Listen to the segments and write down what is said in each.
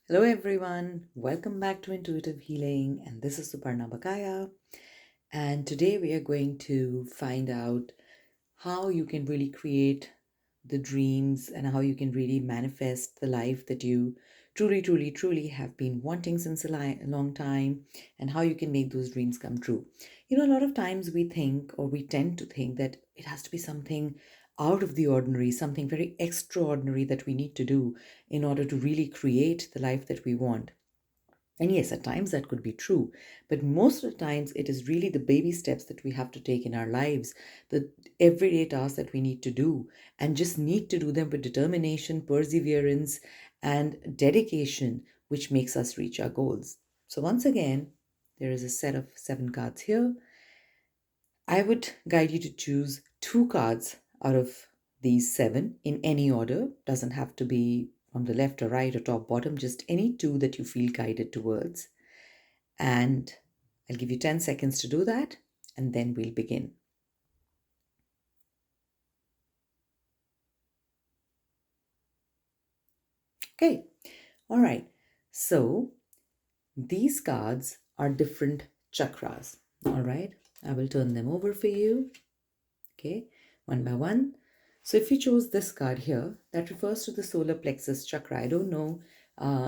Hello, everyone. Welcome back to Intuitive Healing, and this is Suparna Bakaya. And today we are going to find out how you can really create the dreams and how you can really manifest the life that you truly have been wanting since a long time, and how you can make those dreams come true. A lot of times we think, or we tend to think, that it has to be something out of the ordinary, something very extraordinary that we need to do in order to really create the life that we want. And yes, at times that could be true, but most of the times it is really the baby steps that we have to take in our lives, the everyday tasks that we need to do, and just need to do them with determination, perseverance, and dedication, which makes us reach our goals. So, once again, there is a set of seven cards here. I would guide you to choose two cards out of these seven in any order. Doesn't have to be from the left or right or top, bottom, just any two that you feel guided towards. And I'll give you 10 seconds to do that, and then we'll begin. Okay, all right. So these cards are different chakras. All right, I will turn them over for you. Okay, one by one. So if you chose this card here, that refers to the solar plexus chakra. I don't know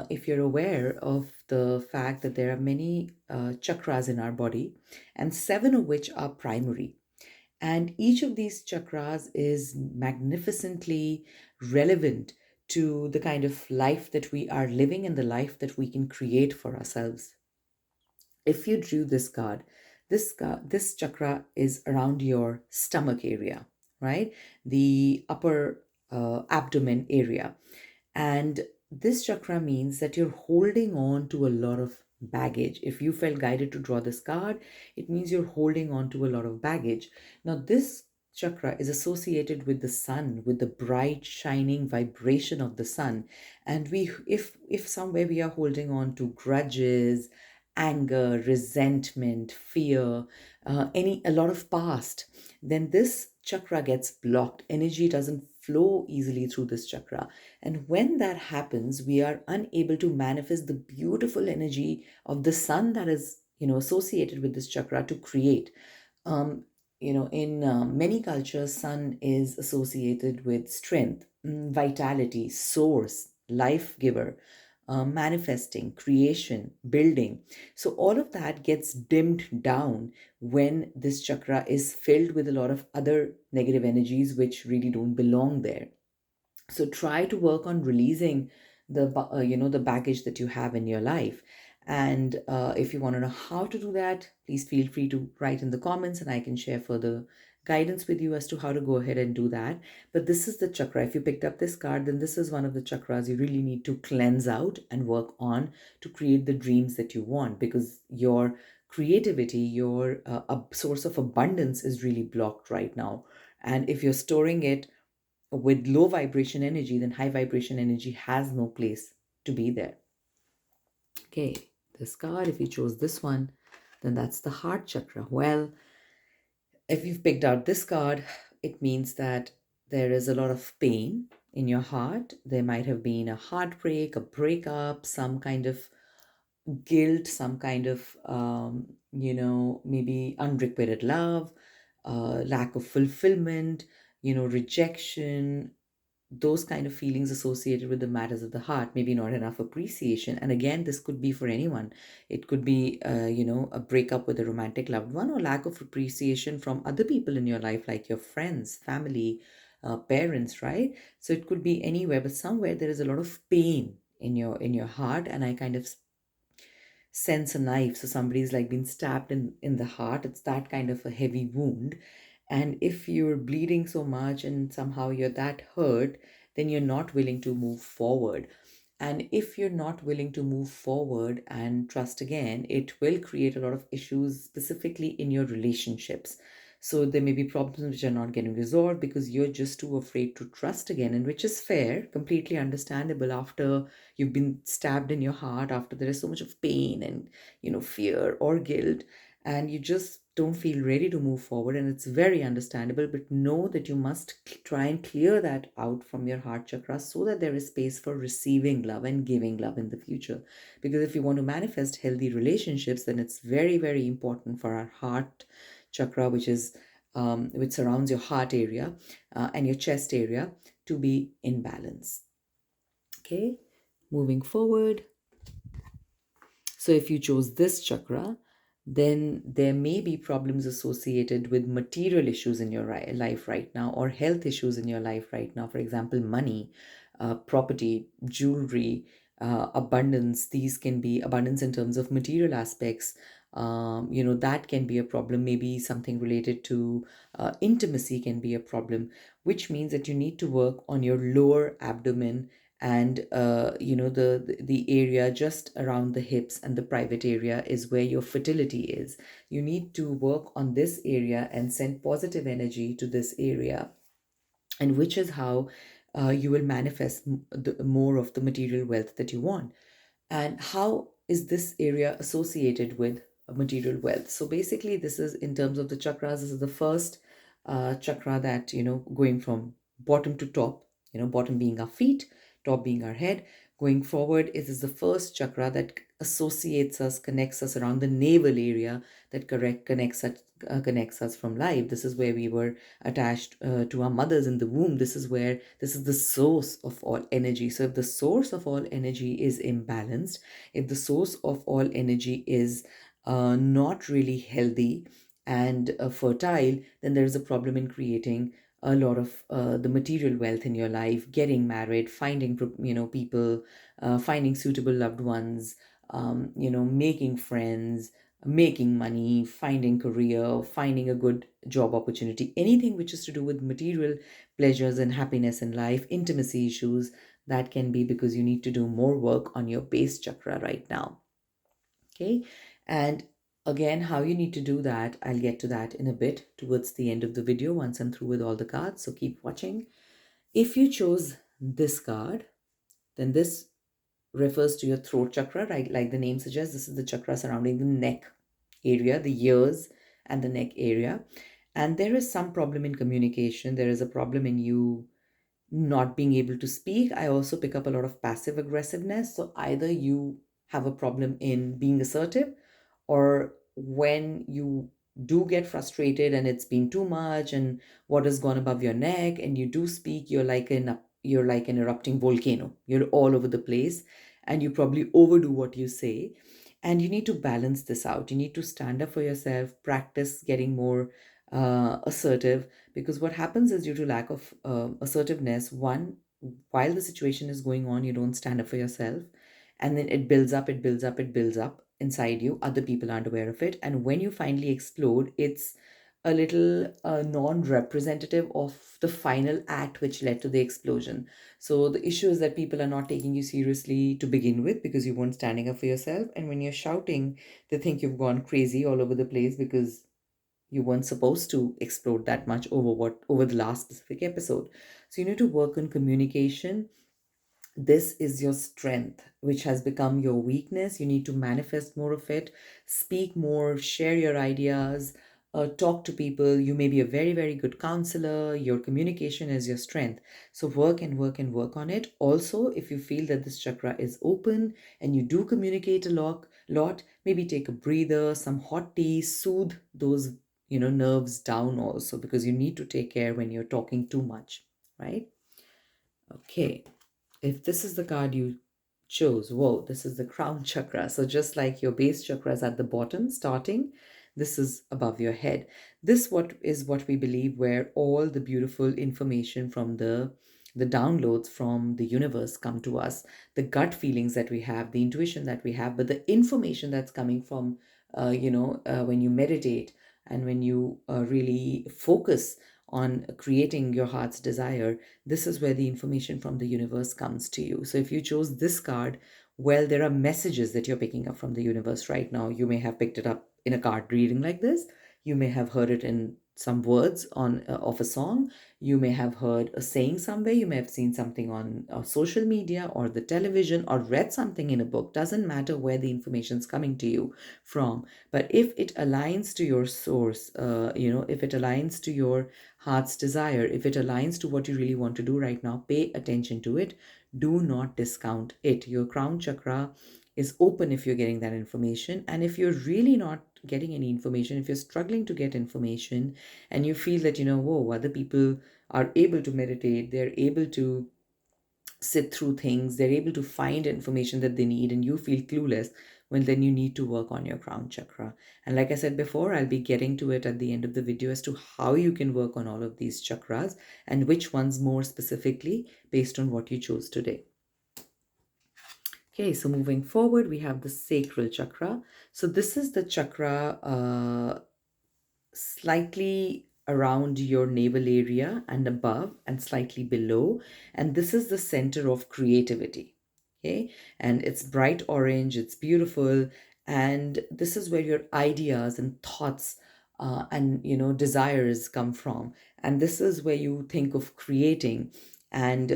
if you're aware of the fact that there are many chakras in our body, and seven of which are primary. And each of these chakras is magnificently relevant to the kind of life that we are living and the life that we can create for ourselves. If you drew this chakra is around your stomach area, right? The upper abdomen area. And this chakra means that you're holding on to a lot of baggage. If you felt guided to draw this card, it means you're holding on to a lot of baggage. Now, this chakra is associated with the sun, with the bright, shining vibration of the sun. And if somewhere we are holding on to grudges, anger, resentment, fear, a lot of past, then this chakra gets blocked. Energy doesn't flow easily through this chakra. And when that happens, we are unable to manifest the beautiful energy of the sun that is, associated with this chakra to create. Um, in many cultures, sun is associated with strength, vitality, source, life giver, manifesting, creation, building. So all of that gets dimmed down when this chakra is filled with a lot of other negative energies which really don't belong there. So try to work on releasing the baggage that you have in your life. And if you want to know how to do that, please feel free to write in the comments, and I can share further guidance with you as to how to go ahead and do that. But this is the chakra. If you picked up this card, then this is one of the chakras you really need to cleanse out and work on to create the dreams that you want, because your creativity, your source of abundance is really blocked right now. And if you're storing it with low vibration energy, then high vibration energy has no place to be there. Okay, this card, if you chose this one, then that's the heart chakra. Well, if you've picked out this card, it means that there is a lot of pain in your heart. There might have been a heartbreak, a breakup, some kind of guilt, some kind of, maybe unrequited love, lack of fulfillment, rejection, those kind of feelings associated with the matters of the heart, maybe not enough appreciation. And again, this could be for anyone. It could be a breakup with a romantic loved one, or lack of appreciation from other people in your life, like your friends, family, parents, right? So it could be anywhere, but somewhere there is a lot of pain in your heart. And I kind of sense a knife, so somebody's like been stabbed in the heart. It's that kind of a heavy wound. And if you're bleeding so much and somehow you're that hurt, then you're not willing to move forward. And if you're not willing to move forward and trust again, it will create a lot of issues, specifically in your relationships. So there may be problems which are not getting resolved because you're just too afraid to trust again, and which is fair, completely understandable after you've been stabbed in your heart, after there is so much of pain and, fear or guilt, and you just don't feel ready to move forward, and it's very understandable, but know that you must try and clear that out from your heart chakra so that there is space for receiving love and giving love in the future. Because if you want to manifest healthy relationships, then it's very, very important for our heart chakra, which surrounds your heart area and your chest area, to be in balance. Okay, moving forward. So if you chose this chakra, then there may be problems associated with material issues in your life right now, or health issues in your life right now. For example, money, property, jewelry, abundance. These can be abundance in terms of material aspects. That can be a problem. Maybe something related to intimacy can be a problem, which means that you need to work on your lower abdomen and the area just around the hips and the private area is where your fertility is. You need to work on this area and send positive energy to this area, and which is how you will manifest more of the material wealth that you want. And how is this area associated with material wealth? So basically, this is in terms of the chakras. This is the first chakra that, going from bottom to top, bottom being our feet, top being our head. Going forward, it is the first chakra that associates us, connects us around the navel area, that connects us from life. This is where we were attached to our mothers in the womb. This is the source of all energy. So if the source of all energy is imbalanced, if the source of all energy is not really healthy and fertile, then there is a problem in creating a lot of the material wealth in your life, getting married, finding people, finding suitable loved ones, making friends, making money, finding career, finding a good job opportunity, anything which is to do with material pleasures and happiness in life, intimacy issues. That can be because you need to do more work on your base chakra right now. Okay, and again, how you need to do that, I'll get to that in a bit towards the end of the video once I'm through with all the cards, so keep watching. If you chose this card, then this refers to your throat chakra, right? Like the name suggests, this is the chakra surrounding the neck area, the ears and the neck area. And there is some problem in communication. There is a problem in you not being able to speak. I also pick up a lot of passive aggressiveness. So either you have a problem in being assertive, or when you do get frustrated and it's been too much and what has gone above your neck and you do speak, you're like an erupting volcano. You're all over the place and you probably overdo what you say. And you need to balance this out. You need to stand up for yourself, practice getting more assertive, because what happens is, due to lack of assertiveness, one, while the situation is going on, you don't stand up for yourself, and then it builds up, it builds up, it builds up inside you. Other people aren't aware of it, and when you finally explode, it's a little non-representative of the final act which led to the explosion. So the issue is that people are not taking you seriously to begin with because you weren't standing up for yourself, and when you're shouting, they think you've gone crazy all over the place because you weren't supposed to explode that much over the last specific episode. So you need to work on communication. This is your strength, which has become your weakness. You need to manifest more of it, speak more, share your ideas, talk to people. You may be a very, very good counselor. Your communication is your strength. So work and work and work on it. Also, if you feel that this chakra is open and you do communicate a lot, maybe take a breather, some hot tea, soothe those nerves down also, because you need to take care when you're talking too much, right? Okay, if this is the card you chose, whoa, this is the crown chakra. So just like your base chakra is at the bottom starting, this is above your head. This what we believe where all the beautiful information from the downloads from the universe come to us, the gut feelings that we have, the intuition that we have, but the information that's coming from when you meditate and when you really focus on creating your heart's desire, this is where the information from the universe comes to you. So if you chose this card, well, there are messages that you're picking up from the universe right now. You may have picked it up in a card reading like this. You may have heard it in some words on of a song. You may have heard a saying somewhere. You may have seen something on social media or the television or read something in a book. Doesn't matter where the information is coming to you from. But if it aligns to your source, if it aligns to your heart's desire, if it aligns to what you really want to do right now, pay attention to it. Do not discount it. Your crown chakra is open if you're getting that information. And if you're really not getting any information, if you're struggling to get information and you feel that, whoa, other people are able to meditate, they're able to sit through things, they're able to find information that they need, and you feel clueless, well, then you need to work on your crown chakra. And like I said before, I'll be getting to it at the end of the video as to how you can work on all of these chakras and which ones more specifically based on what you chose today. Okay, so moving forward, we have the sacral chakra. So this is the chakra slightly around your navel area and above and slightly below. And this is the center of creativity. Okay, and it's bright orange, it's beautiful. And this is where your ideas and thoughts and desires come from. And this is where you think of creating and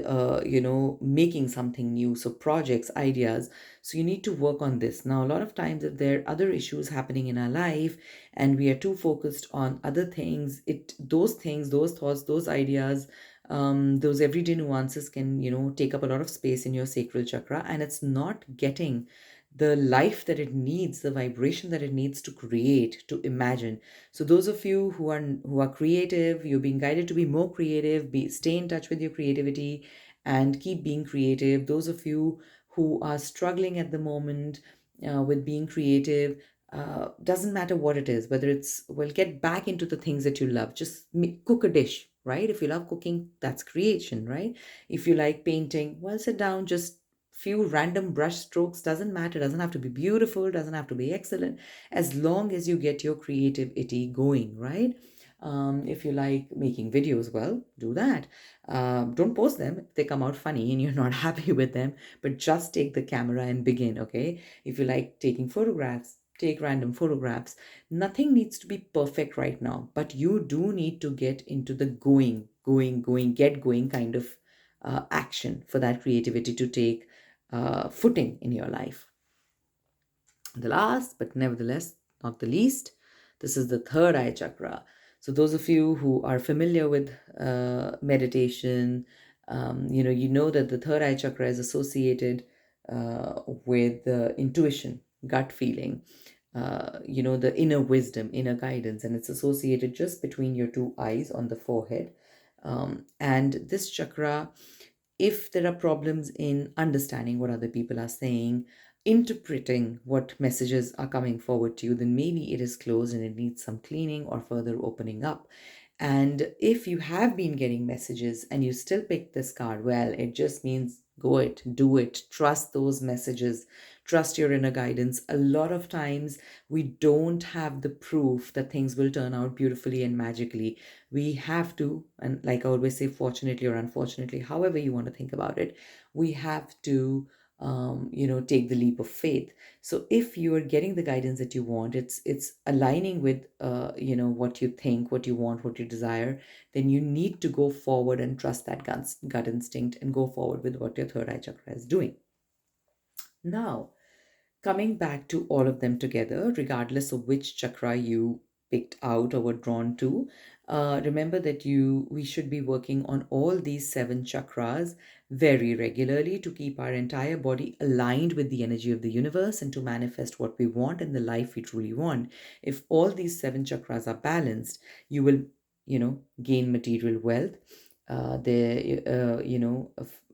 making something new, so projects, ideas. So you need to work on this. Now, a lot of times if there are other issues happening in our life and we are too focused on other things, those things, those thoughts, those ideas, those everyday nuances can take up a lot of space in your sacral chakra, and it's not getting the life that it needs, the vibration that it needs to create, to imagine. So those of you who are creative, you're being guided to be more creative, stay in touch with your creativity and keep being creative. Those of you who are struggling at the moment with being creative, doesn't matter what it is, whether it's, well, get back into the things that you love. Just cook a dish, right? If you love cooking, that's creation, right? If you like painting, well, sit down, just few random brush strokes, doesn't matter, doesn't have to be beautiful, doesn't have to be excellent, as long as you get your creativity going, right? If you like making videos, well, do that. Don't post them if they come out funny and you're not happy with them, but just take the camera and begin, okay? If you like taking photographs, take random photographs. Nothing needs to be perfect right now, but you do need to get into the get going kind of action for that creativity to take footing in your life. The last, but nevertheless not the least, this is the third eye chakra. So those of you who are familiar with meditation, you know that the third eye chakra is associated with intuition, gut feeling, the inner wisdom, inner guidance, and it's associated just between your two eyes on the forehead. And this chakra, if there are problems in understanding what other people are saying, interpreting what messages are coming forward to you, then maybe it is closed and it needs some cleaning or further opening up. And if you have been getting messages and you still pick this card, well, it just means go it, do it, trust those messages, trust your inner guidance. A lot of times we don't have the proof that things will turn out beautifully and magically. We have to, and like I always say, fortunately or unfortunately, however you want to think about it, we have to take the leap of faith. So if you are getting the guidance that you want, it's aligning with what you think, what you want, what you desire, then you need to go forward and trust that gut instinct and go forward with what your third eye chakra is doing. Now, coming back to all of them together, regardless of which chakra you picked out or were drawn to, remember that we should be working on all these 7 chakras very regularly to keep our entire body aligned with the energy of the universe and to manifest what we want in the life we truly want. If all these 7 chakras are balanced, you will, gain material wealth.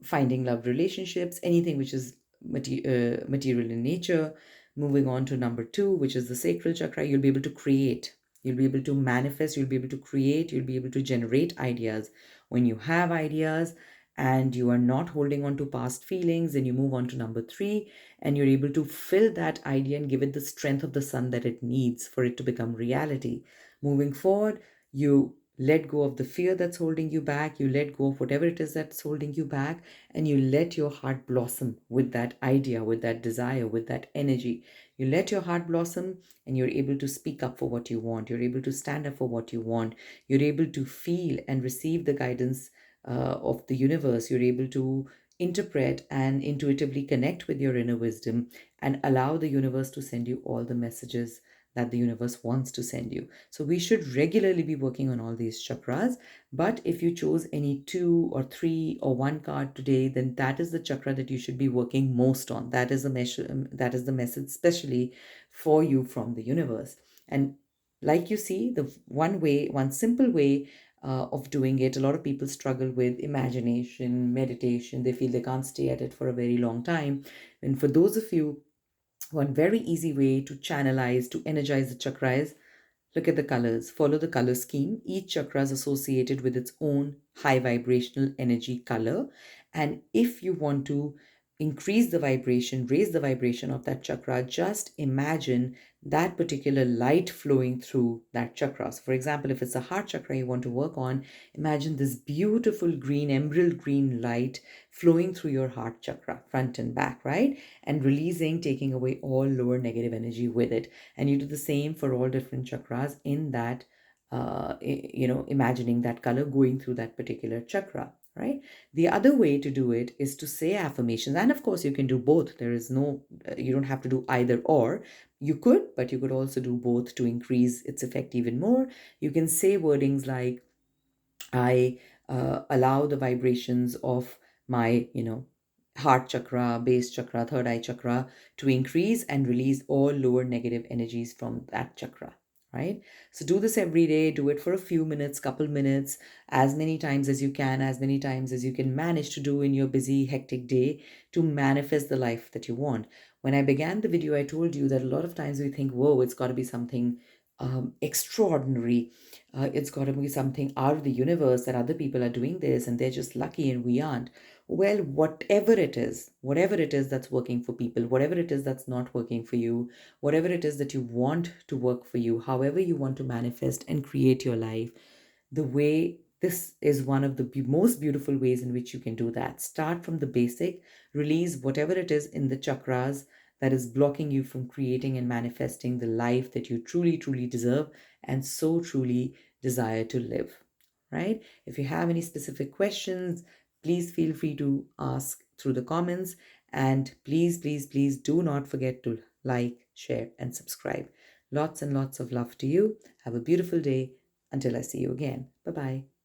Finding love relationships, anything which is material in nature. Moving on to number 2, which is the sacral chakra, you'll be able to create, you'll be able to manifest, you'll be able to create, you'll be able to generate ideas. When you have ideas and you are not holding on to past feelings, then you move on to number 3 and you're able to fill that idea and give it the strength of the sun that it needs for it to become reality. Moving forward, you let go of the fear that's holding you back, you let go of whatever it is that's holding you back, and you let your heart blossom with that idea, with that desire, with that energy. You let your heart blossom, and you're able to speak up for what you want. You're able to stand up for what you want. You're able to feel and receive the guidance of the universe. You're able to interpret and intuitively connect with your inner wisdom and allow the universe to send you all the messages that the universe wants to send you. So we should regularly be working on all these chakras. But if you chose any two or three or one card today, then that is the chakra that you should be working most on. That is the that is the message specially for you from the universe. And like you see, the one simple way of doing it, a lot of people struggle with imagination, meditation. They feel they can't stay at it for a very long time. And for those of you, one very easy way to channelize, to energize the chakra is look at the colors, follow the color scheme. Each chakra is associated with its own high vibrational energy color. And if you want to increase the vibration, raise the vibration of that chakra, just imagine that particular light flowing through that chakra. So, for example, if it's a heart chakra you want to work on, imagine this beautiful green, emerald green light flowing through your heart chakra, front and back, right? And releasing, taking away all lower negative energy with it. And you do the same for all different chakras in that, imagining that color going through that particular chakra, right? The other way to do it is to say affirmations. And of course, you can do both. There is no, you don't have to do either or. You could, but you could also do both to increase its effect even more. You can say wordings like, I allow the vibrations of my, heart chakra, base chakra, third eye chakra to increase and release all lower negative energies from that chakra, right? So do this every day. Do it for a few minutes, couple minutes, as many times as you can, as many times as you can manage to do in your busy, hectic day to manifest the life that you want. When I began the video, I told you that a lot of times we think, whoa, it's got to be something extraordinary. It's got to be something out of the universe that other people are doing this and they're just lucky and we aren't. Well, whatever it is that's working for people, whatever it is that's not working for you, whatever it is that you want to work for you, however you want to manifest and create your life, the way this is one of the most beautiful ways in which you can do that. Start from the basic, release whatever it is in the chakras that is blocking you from creating and manifesting the life that you truly, truly deserve and so truly desire to live, right? If you have any specific questions, please feel free to ask through the comments. And please, please, please do not forget to like, share, and subscribe. Lots and lots of love to you. Have a beautiful day. Until I see you again. Bye bye.